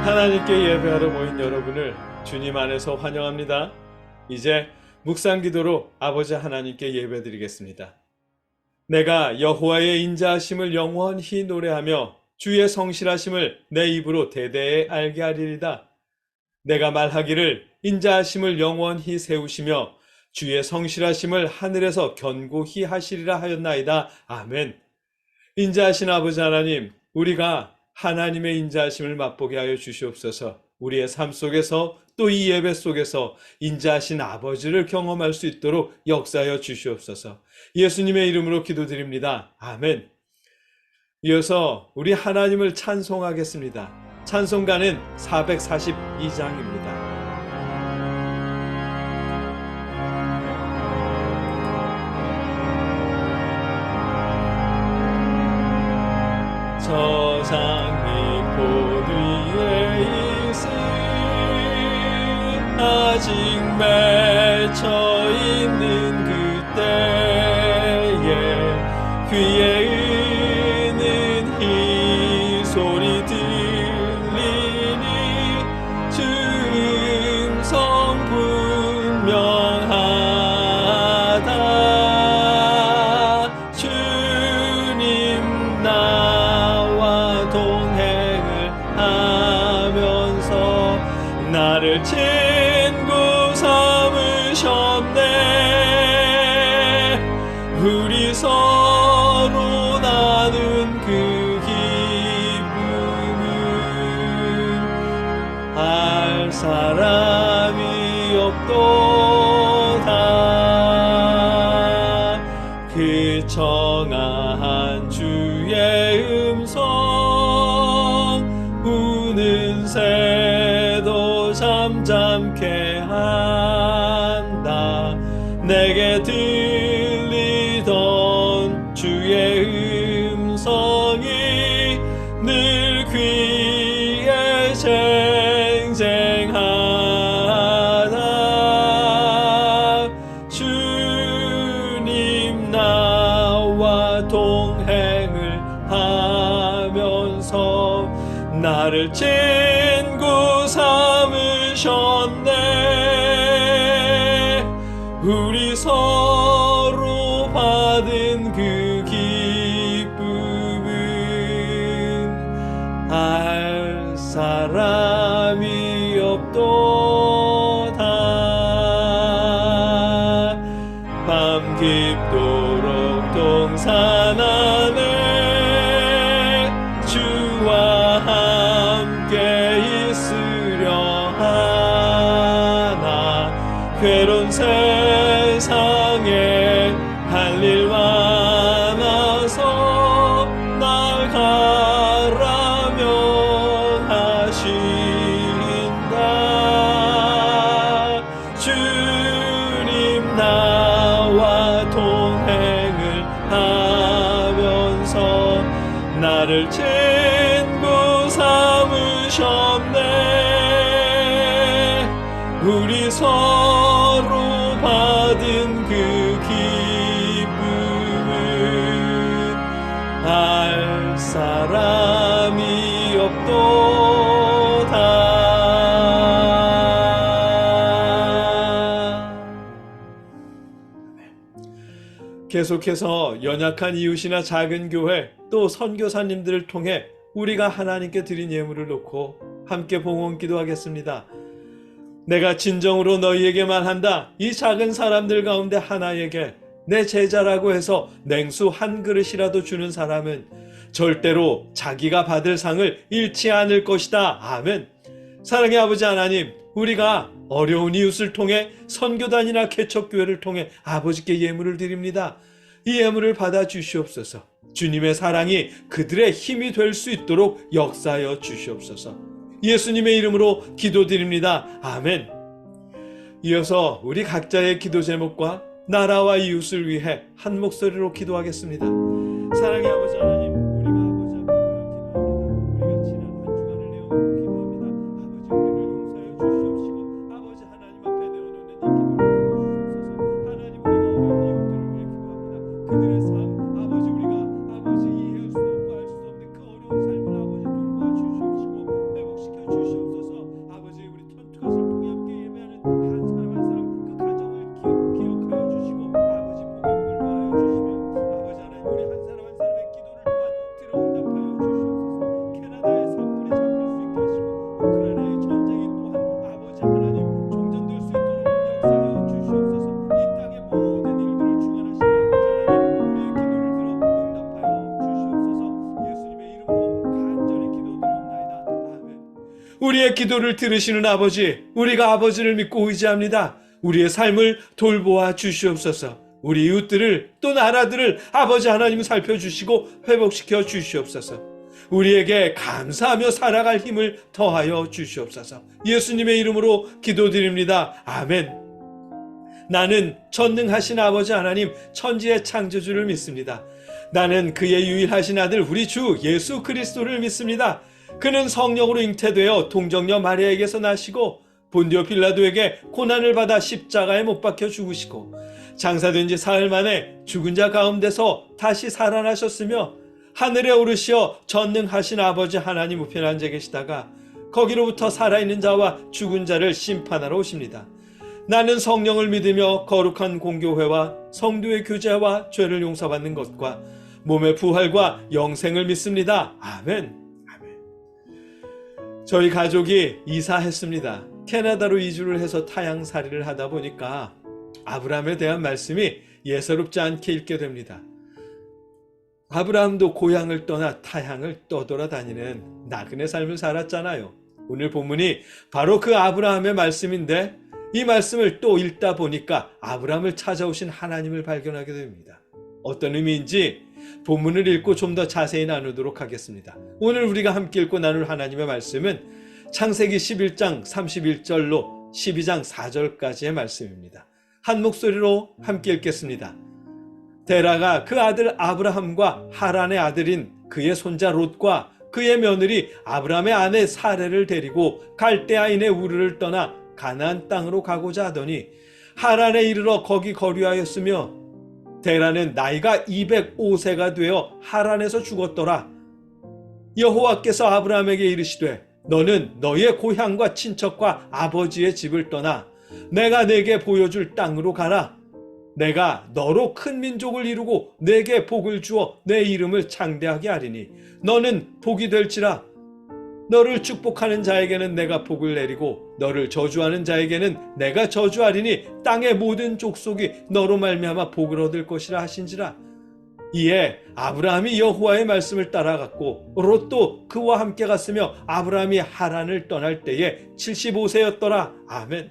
하나님께 예배하러 모인 여러분을 주님 안에서 환영합니다. 이제 묵상기도로 아버지 하나님께 예배드리겠습니다. 내가 여호와의 인자하심을 영원히 노래하며 주의 성실하심을 내 입으로 대대에 알게 하리이다. 내가 말하기를 인자하심을 영원히 세우시며 주의 성실하심을 하늘에서 견고히 하시리라 하였나이다. 아멘. 인자하신 아버지 하나님, 우리가 하나님의 인자하심을 맛보게 하여 주시옵소서. 우리의 삶 속에서 또 이 예배 속에서 인자하신 아버지를 경험할 수 있도록 역사하여 주시옵소서. 예수님의 이름으로 기도드립니다. 아멘. 이어서 우리 하나님을 찬송하겠습니다. 찬송가는 442장입니다. 저장이 꽃 위에 있으 아직 맺혀 있는 그때에 귀에 있는 이 소리 들리니 주 음성 분명하다. 주님 나와 동행을 하면서 나를 친구 삼으셨네. 우리 서로 나눈 그 기쁨을 알 사람이 없도다. 그 청아한 주의 음성 우는 새도 잠잠케 한다. 내게 들리던 주의 음성이 늘 귀에 쟁쟁하다. 주님 나와 동행을 하면서 나를 친구 삼으셨네. 우리 서로 받은 그 기쁨은 알 사람이 없도다. 밤 깊도록 동산 안에 주와 함께 있으려 하나. 괴로운 세상에 할 일 많아서 날 가라면 하신다. 주님 나와 동행을 하면서 나를 친구 삼으셨네. 우리 서로 받은 그 기쁨은 알 사람이 없도다. 계속해서 연약한 이웃이나 작은 교회 또 선교사님들을 통해 우리가 하나님께 드린 예물을 놓고 함께 봉헌 기도하겠습니다. 내가 진정으로 너희에게 말한다. 이 작은 사람들 가운데 하나에게 내 제자라고 해서 냉수 한 그릇이라도 주는 사람은 절대로 자기가 받을 상을 잃지 않을 것이다. 아멘. 사랑의 아버지 하나님, 우리가 어려운 이웃을 통해 선교단이나 개척교회를 통해 아버지께 예물을 드립니다. 이 예물을 받아 주시옵소서. 주님의 사랑이 그들의 힘이 될 수 있도록 역사하여 주시옵소서. 예수님의 이름으로 기도드립니다. 아멘. 이어서 우리 각자의 기도 제목과 나라와 이웃을 위해 한 목소리로 기도하겠습니다. 사랑의 아버지 하나님, 우리가 아버지 앞에 모여 기도합니다. 우리가 지난 한 주간을 내어놓고 기도합니다. 아버지, 우리를 용서하여 주시옵시고 아버지 하나님 앞에 내어놓는 이 기도를 들어주시옵소서. 하나님, 우리가 어려운 이웃들을 위해 기도합니다. 그들의 삶, 아버지, 우리가 아버지 이해할 수도 없고 알 수도 없는 그 어려운 삶을 아버지 돌보아 주시옵시고 회복시켜 주시옵소서. 우리의 기도를 들으시는 아버지, 우리가 아버지를 믿고 의지합니다. 우리의 삶을 돌보아 주시옵소서. 우리 이웃들을 또 나라들을 아버지 하나님 살펴주시고 회복시켜 주시옵소서. 우리에게 감사하며 살아갈 힘을 더하여 주시옵소서. 예수님의 이름으로 기도드립니다. 아멘. 나는 전능하신 아버지 하나님 천지의 창조주를 믿습니다. 나는 그의 유일하신 아들 우리 주 예수 그리스도를 믿습니다. 그는 성령으로 잉태되어 동정녀 마리아에게서 나시고 본디오 빌라도에게 고난을 받아 십자가에 못 박혀 죽으시고 장사된 지 사흘 만에 죽은 자 가운데서 다시 살아나셨으며 하늘에 오르시어 전능하신 아버지 하나님 우편에 앉아 계시다가 거기로부터 살아있는 자와 죽은 자를 심판하러 오십니다. 나는 성령을 믿으며 거룩한 공교회와 성도의 교제와 죄를 용서받는 것과 몸의 부활과 영생을 믿습니다. 아멘. 저희 가족이 이사했습니다. 캐나다로 이주를 해서 타향살이를 하다 보니까 아브라함에 대한 말씀이 예사롭지 않게 읽게 됩니다. 아브라함도 고향을 떠나 타향을 떠돌아다니는 나그네 삶을 살았잖아요. 오늘 본문이 바로 그 아브라함의 말씀인데 이 말씀을 또 읽다 보니까 아브라함을 찾아오신 하나님을 발견하게 됩니다. 어떤 의미인지 본문을 읽고 좀 더 자세히 나누도록 하겠습니다. 오늘 우리가 함께 읽고 나눌 하나님의 말씀은 창세기 11장 31절로 12장 4절까지의 말씀입니다. 한 목소리로 함께 읽겠습니다. 데라가 그 아들 아브라함과 하란의 아들인 그의 손자 롯과 그의 며느리 아브라함의 아내 사레를 데리고 갈대아인의 우르를 떠나 가나안 땅으로 가고자 하더니 하란에 이르러 거기 거류하였으며 데라는 나이가 205세가 되어 하란에서 죽었더라. 여호와께서 아브라함에게 이르시되 너는 너의 고향과 친척과 아버지의 집을 떠나 내가 내게 보여줄 땅으로 가라. 내가 너로 큰 민족을 이루고 내게 복을 주어 내 이름을 창대하게 하리니 너는 복이 될지라. 너를 축복하는 자에게는 내가 복을 내리고 너를 저주하는 자에게는 내가 저주하리니 땅의 모든 족속이 너로 말미암아 복을 얻을 것이라 하신지라. 이에 아브라함이 여호와의 말씀을 따라갔고 롯도 그와 함께 갔으며 아브라함이 하란을 떠날 때에 75세였더라. 아멘.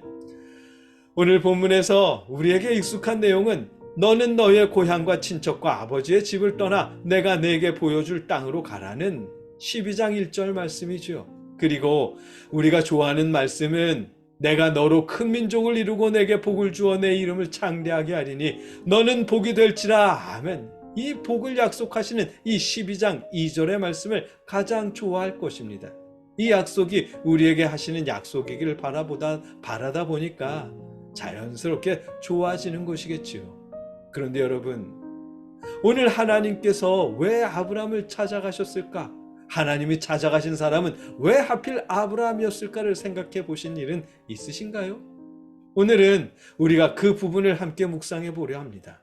오늘 본문에서 우리에게 익숙한 내용은 너는 너의 고향과 친척과 아버지의 집을 떠나 내가 내게 보여줄 땅으로 가라는 12장 1절 말씀이죠. 그리고 우리가 좋아하는 말씀은 내가 너로 큰 민족을 이루고 내게 복을 주어 내 이름을 창대하게 하리니 너는 복이 될지라. 아멘. 이 복을 약속하시는 이 12장 2절의 말씀을 가장 좋아할 것입니다. 이 약속이 우리에게 하시는 약속이기를 바라다 보니까 자연스럽게 좋아지는 것이겠지요. 그런데 여러분, 오늘 하나님께서 왜 아브라함을 찾아가셨을까? 하나님이 찾아가신 사람은 왜 하필 아브라함이었을까를 생각해 보신 일은 있으신가요? 오늘은 우리가 그 부분을 함께 묵상해 보려 합니다.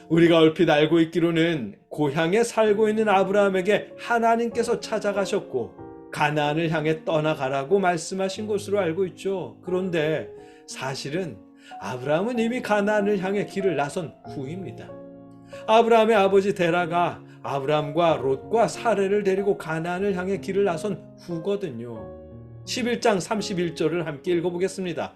우리가 얼핏 알고 있기로는 고향에 살고 있는 아브라함에게 하나님께서 찾아가셨고 가나안을 향해 떠나가라고 말씀하신 것으로 알고 있죠. 그런데 사실은 아브라함은 이미 가나안을 향해 길을 나선 후입니다. 아브라함의 아버지 데라가 아브라함과 롯과 사레를 데리고 가나안을 향해 길을 나선 후거든요. 11장 31절을 함께 읽어보겠습니다.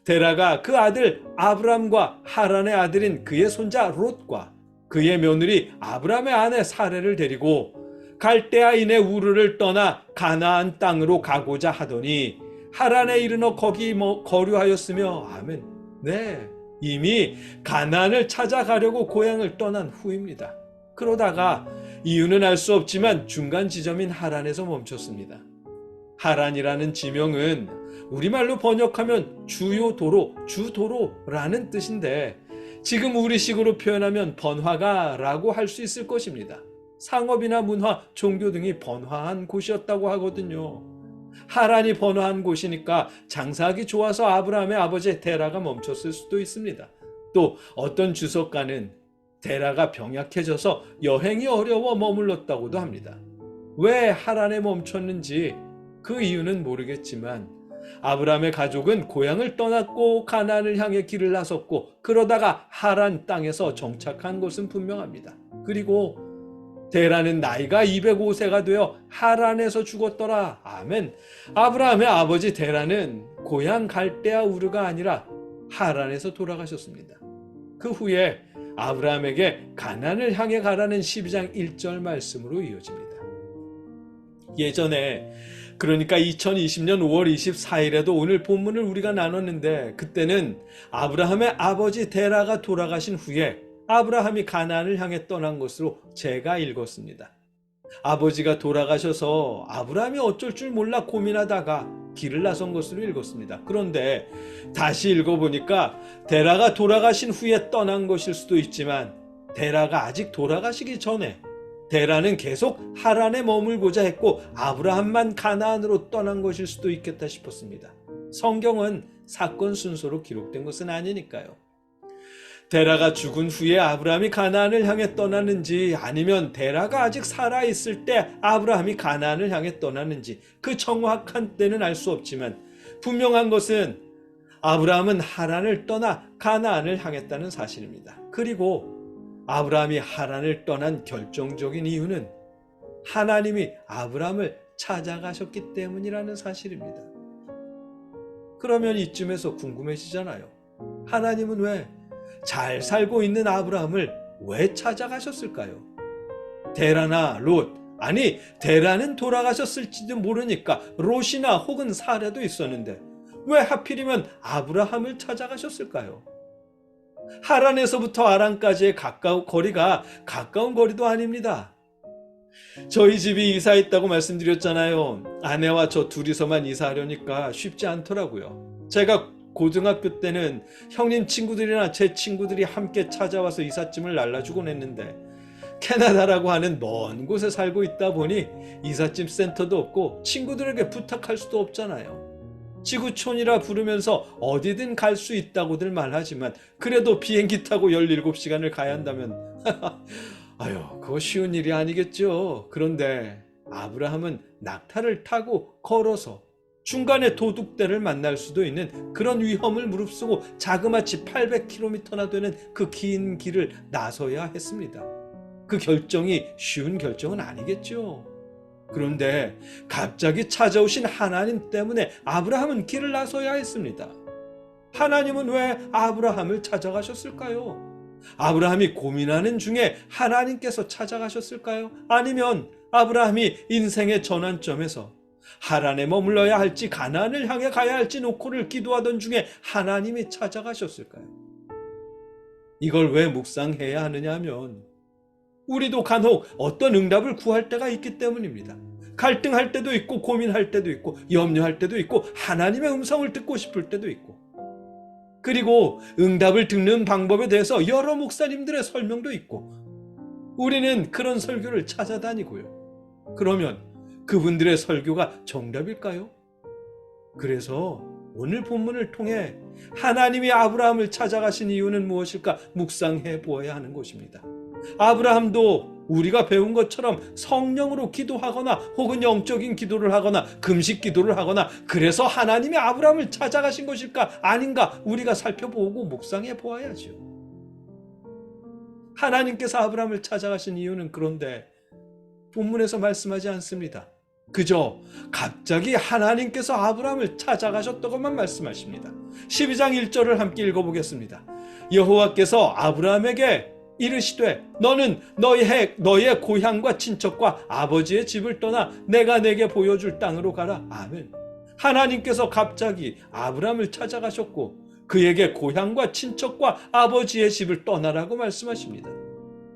데라가 그 아들 아브라함과 하란의 아들인 그의 손자 롯과 그의 며느리 아브라함의 아내 사레를 데리고 갈대아인의 우르를 떠나 가나안 땅으로 가고자 하더니 하란에 이르러 거기 거류하였으며. 아멘. 네, 이미 가나안을 찾아가려고 고향을 떠난 후입니다. 그러다가 이유는 알 수 없지만 중간 지점인 하란에서 멈췄습니다. 하란이라는 지명은 우리말로 번역하면 주요 도로, 주도로라는 뜻인데 지금 우리식으로 표현하면 번화가라고 할 수 있을 것입니다. 상업이나 문화, 종교 등이 번화한 곳이었다고 하거든요. 하란이 번화한 곳이니까 장사하기 좋아서 아브라함의 아버지 데라가 멈췄을 수도 있습니다. 또 어떤 주석가는 데라가 병약해져서 여행이 어려워 머물렀다고도 합니다. 왜 하란에 멈췄는지 그 이유는 모르겠지만 아브라함의 가족은 고향을 떠났고 가나안을 향해 길을 나섰고 그러다가 하란 땅에서 정착한 것은 분명합니다. 그리고 데라는 나이가 205세가 되어 하란에서 죽었더라. 아멘. 아브라함의 아버지 데라는 고향 갈대아 우르가 아니라 하란에서 돌아가셨습니다. 그 후에 아브라함에게 가나안을 향해 가라는 12장 1절 말씀으로 이어집니다. 예전에 그러니까 2020년 5월 24일에도 오늘 본문을 우리가 나눴는데 그때는 아브라함의 아버지 데라가 돌아가신 후에 아브라함이 가나안을 향해 떠난 것으로 제가 읽었습니다. 아버지가 돌아가셔서 아브라함이 어쩔 줄 몰라 고민하다가 길을 나선 것으로 읽었습니다. 그런데 다시 읽어보니까 데라가 돌아가신 후에 떠난 것일 수도 있지만 데라가 아직 돌아가시기 전에 데라는 계속 하란에 머물고자 했고 아브라함만 가나안으로 떠난 것일 수도 있겠다 싶었습니다. 성경은 사건 순서로 기록된 것은 아니니까요. 데라가 죽은 후에 아브라함이 가나안을 향해 떠났는지 아니면 데라가 아직 살아있을 때 아브라함이 가나안을 향해 떠났는지 그 정확한 때는 알 수 없지만 분명한 것은 아브라함은 하란을 떠나 가나안을 향했다는 사실입니다. 그리고 아브라함이 하란을 떠난 결정적인 이유는 하나님이 아브라함을 찾아가셨기 때문이라는 사실입니다. 그러면 이쯤에서 궁금해지잖아요. 하나님은 왜 잘 살고 있는 아브라함을 왜 찾아가셨을까요? 데라나 롯, 아니 데라는 돌아가셨을지도 모르니까 롯이나 혹은 사라도 있었는데 왜 하필이면 아브라함을 찾아가셨을까요? 하란에서부터 아란까지의 거리가 가까운 거리도 아닙니다. 저희 집이 이사했다고 말씀드렸잖아요. 아내와 저 둘이서만 이사하려니까 쉽지 않더라고요. 제가 고등학교 때는 형님 친구들이나 제 친구들이 함께 찾아와서 이삿짐을 날라주곤 했는데 캐나다라고 하는 먼 곳에 살고 있다 보니 이삿짐 센터도 없고 친구들에게 부탁할 수도 없잖아요. 지구촌이라 부르면서 어디든 갈 수 있다고들 말하지만 그래도 비행기 타고 17시간을 가야 한다면 아유, 그거 쉬운 일이 아니겠죠. 그런데 아브라함은 낙타를 타고 걸어서 중간에 도둑들을 만날 수도 있는 그런 위험을 무릅쓰고 자그마치 800km나 되는 그 긴 길을 나서야 했습니다. 그 결정이 쉬운 결정은 아니겠죠. 그런데 갑자기 찾아오신 하나님 때문에 아브라함은 길을 나서야 했습니다. 하나님은 왜 아브라함을 찾아가셨을까요? 아브라함이 고민하는 중에 하나님께서 찾아가셨을까요? 아니면 아브라함이 인생의 전환점에서 하란에 머물러야 할지 가나안을 향해 가야 할지 놓고를 기도하던 중에 하나님이 찾아가셨을까요? 이걸 왜 묵상해야 하느냐 하면 우리도 간혹 어떤 응답을 구할 때가 있기 때문입니다. 갈등할 때도 있고 고민할 때도 있고 염려할 때도 있고 하나님의 음성을 듣고 싶을 때도 있고 그리고 응답을 듣는 방법에 대해서 여러 목사님들의 설명도 있고 우리는 그런 설교를 찾아다니고요. 그러면 그분들의 설교가 정답일까요? 그래서 오늘 본문을 통해 하나님이 아브라함을 찾아가신 이유는 무엇일까 묵상해 보아야 하는 것입니다. 아브라함도 우리가 배운 것처럼 성령으로 기도하거나 혹은 영적인 기도를 하거나 금식 기도를 하거나 그래서 하나님이 아브라함을 찾아가신 것일까 아닌가 우리가 살펴보고 묵상해 보아야죠. 하나님께서 아브라함을 찾아가신 이유는 그런데 본문에서 말씀하지 않습니다. 그저 갑자기 하나님께서 아브라함을 찾아가셨다고만 말씀하십니다. 12장 1절을 함께 읽어보겠습니다. 여호와께서 아브라함에게 이르시되 너는 너의 고향과 친척과 아버지의 집을 떠나 내가 내게 보여줄 땅으로 가라. 아멘. 하나님께서 갑자기 아브라함을 찾아가셨고 그에게 고향과 친척과 아버지의 집을 떠나라고 말씀하십니다.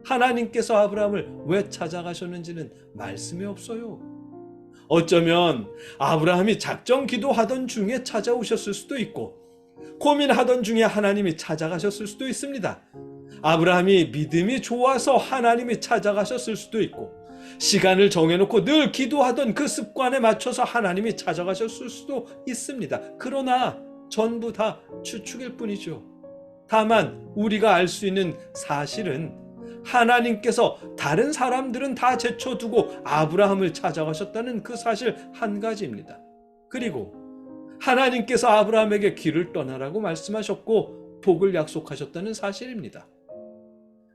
하나님께서 아브라함을 왜 찾아가셨는지는 말씀이 없어요. 어쩌면 아브라함이 작정 기도하던 중에 찾아오셨을 수도 있고 고민하던 중에 하나님이 찾아가셨을 수도 있습니다. 아브라함이 믿음이 좋아서 하나님이 찾아가셨을 수도 있고 시간을 정해놓고 늘 기도하던 그 습관에 맞춰서 하나님이 찾아가셨을 수도 있습니다. 그러나 전부 다 추측일 뿐이죠. 다만 우리가 알 수 있는 사실은 하나님께서 다른 사람들은 다 제쳐두고 아브라함을 찾아가셨다는 그 사실 한 가지입니다. 그리고 하나님께서 아브라함에게 길을 떠나라고 말씀하셨고 복을 약속하셨다는 사실입니다.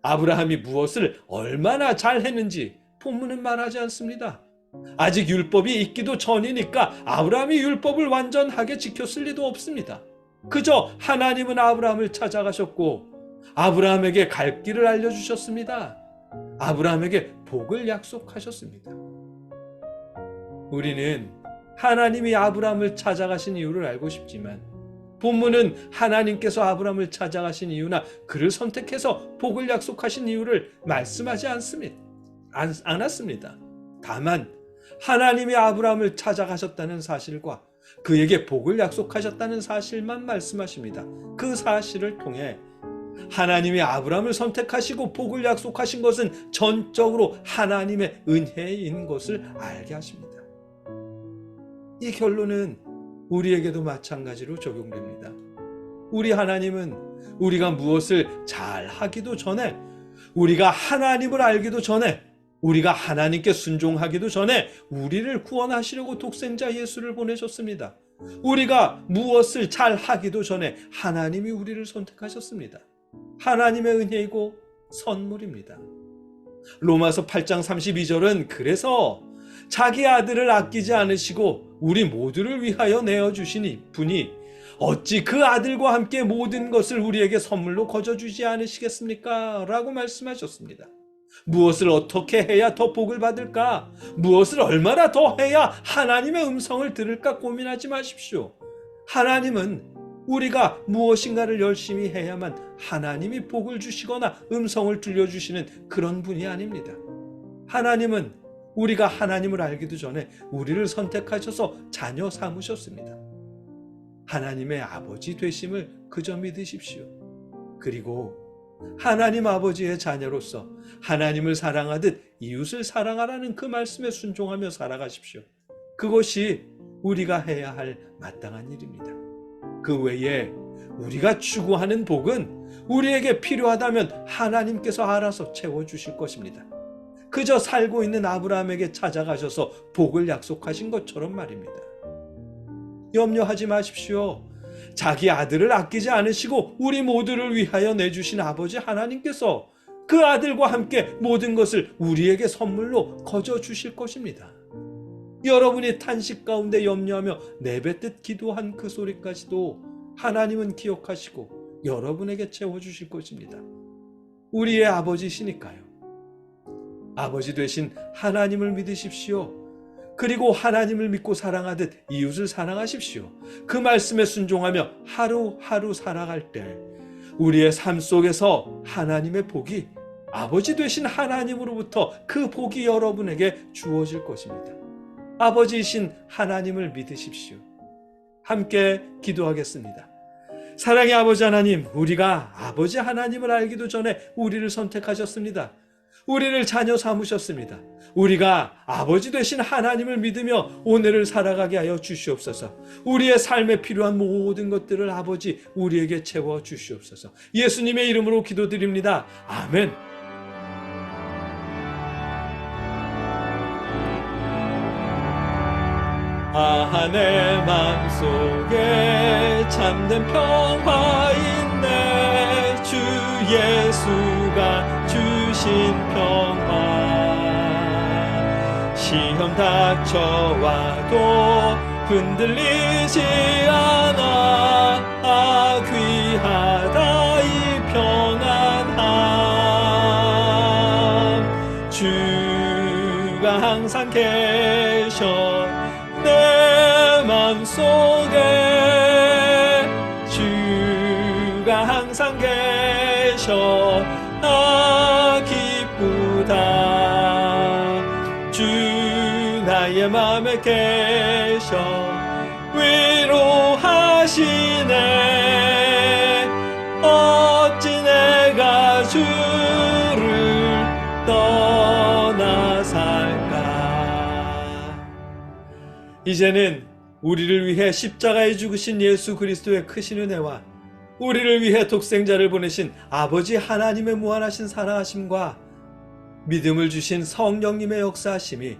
아브라함이 무엇을 얼마나 잘했는지 본문은 말하지 않습니다. 아직 율법이 있기도 전이니까 아브라함이 율법을 완전하게 지켰을 리도 없습니다. 그저 하나님은 아브라함을 찾아가셨고 아브라함에게 갈 길을 알려주셨습니다. 아브라함에게 복을 약속하셨습니다. 우리는 하나님이 아브라함을 찾아가신 이유를 알고 싶지만 본문은 하나님께서 아브라함을 찾아가신 이유나 그를 선택해서 복을 약속하신 이유를 말씀하지 않았습니다. 다만 하나님이 아브라함을 찾아가셨다는 사실과 그에게 복을 약속하셨다는 사실만 말씀하십니다. 그 사실을 통해 하나님이 아브라함을 선택하시고 복을 약속하신 것은 전적으로 하나님의 은혜인 것을 알게 하십니다. 이 결론은 우리에게도 마찬가지로 적용됩니다. 우리 하나님은 우리가 무엇을 잘 하기도 전에, 우리가 하나님을 알기도 전에, 우리가 하나님께 순종하기도 전에 우리를 구원하시려고 독생자 예수를 보내셨습니다. 우리가 무엇을 잘 하기도 전에 하나님이 우리를 선택하셨습니다. 하나님의 은혜이고 선물입니다. 로마서 8장 32절은 그래서 자기 아들을 아끼지 않으시고 우리 모두를 위하여 내어주신 분이 어찌 그 아들과 함께 모든 것을 우리에게 선물로 거저주지 않으시겠습니까? 라고 말씀하셨습니다. 무엇을 어떻게 해야 더 복을 받을까? 무엇을 얼마나 더 해야 하나님의 음성을 들을까 고민하지 마십시오. 하나님은 우리가 무엇인가를 열심히 해야만 하나님이 복을 주시거나 음성을 들려주시는 그런 분이 아닙니다. 하나님은 우리가 하나님을 알기도 전에 우리를 선택하셔서 자녀 삼으셨습니다. 하나님의 아버지 되심을 그저 믿으십시오. 그리고 하나님 아버지의 자녀로서 하나님을 사랑하듯 이웃을 사랑하라는 그 말씀에 순종하며 살아가십시오. 그것이 우리가 해야 할 마땅한 일입니다. 그 외에 우리가 추구하는 복은 우리에게 필요하다면 하나님께서 알아서 채워주실 것입니다. 그저 살고 있는 아브라함에게 찾아가셔서 복을 약속하신 것처럼 말입니다. 염려하지 마십시오. 자기 아들을 아끼지 않으시고 우리 모두를 위하여 내주신 아버지 하나님께서 그 아들과 함께 모든 것을 우리에게 선물로 거저 주실 것입니다. 여러분이 탄식 가운데 염려하며 내뱉듯 기도한 그 소리까지도 하나님은 기억하시고 여러분에게 채워주실 것입니다. 우리의 아버지시니까요. 아버지 되신 하나님을 믿으십시오. 그리고 하나님을 믿고 사랑하듯 이웃을 사랑하십시오. 그 말씀에 순종하며 하루하루 살아갈 때 우리의 삶 속에서 하나님의 복이 아버지 되신 하나님으로부터 그 복이 여러분에게 주어질 것입니다. 아버지이신 하나님을 믿으십시오. 함께 기도하겠습니다. 사랑의 아버지 하나님, 우리가 아버지 하나님을 알기도 전에 우리를 선택하셨습니다. 우리를 자녀 삼으셨습니다. 우리가 아버지 되신 하나님을 믿으며 오늘을 살아가게 하여 주시옵소서. 우리의 삶에 필요한 모든 것들을 아버지 우리에게 채워 주시옵소서. 예수님의 이름으로 기도드립니다. 아멘. 내 맘속에 참된 평화 있네. 주 예수가 주신 평화. 시험 닥쳐와도 흔들리지 않아. 귀하다 이 평안함. 주가 항상 계셔 내 맘속에. 주가 항상 계셔 기쁘다. 주 나의 맘에 계셔 위로하시네. 어찌 내가 주를 떠나 살까. 이제는 우리를 위해 십자가에 죽으신 예수 그리스도의 크신 은혜와 우리를 위해 독생자를 보내신 아버지 하나님의 무한하신 사랑하심과 믿음을 주신 성령님의 역사하심이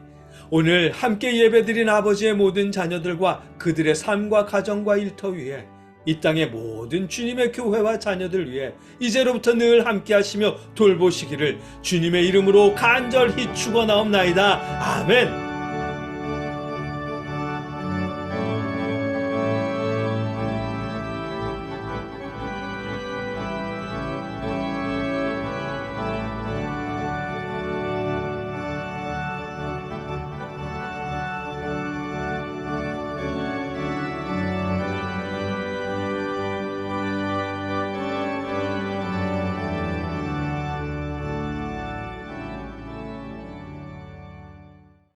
오늘 함께 예배드린 아버지의 모든 자녀들과 그들의 삶과 가정과 일터 위에 이 땅의 모든 주님의 교회와 자녀들 위해 이제로부터 늘 함께 하시며 돌보시기를 주님의 이름으로 간절히 축원하옵나이다. 아멘.